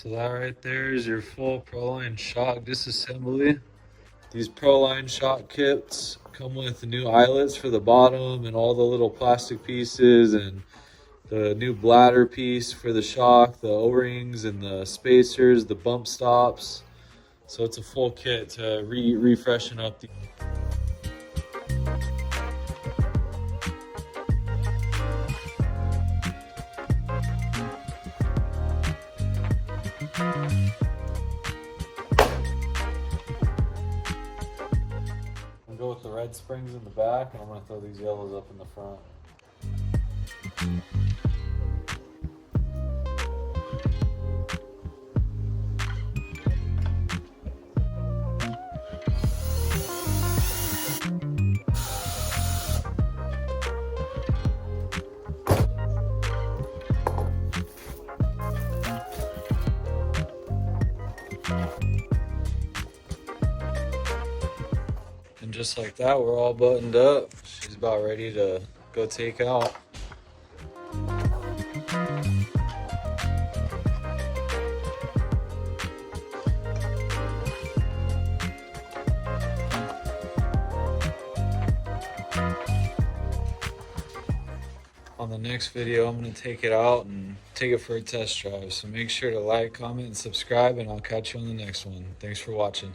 So that right there is your full Proline shock disassembly. These Proline shock kits come with new eyelets for the bottom and all the little plastic pieces, and the new bladder piece for the shock, the O-rings and the spacers, the bump stops. So it's a full kit to refreshen up the I'll go with the red springs in the back, and I'm going to throw these yellows up in the front. And just like that, we're all buttoned up. She's about ready to go take out. On the next video, I'm going to take it out and take it for a test drive. So make sure to like, comment, and subscribe, and I'll catch you on the next one. Thanks for watching.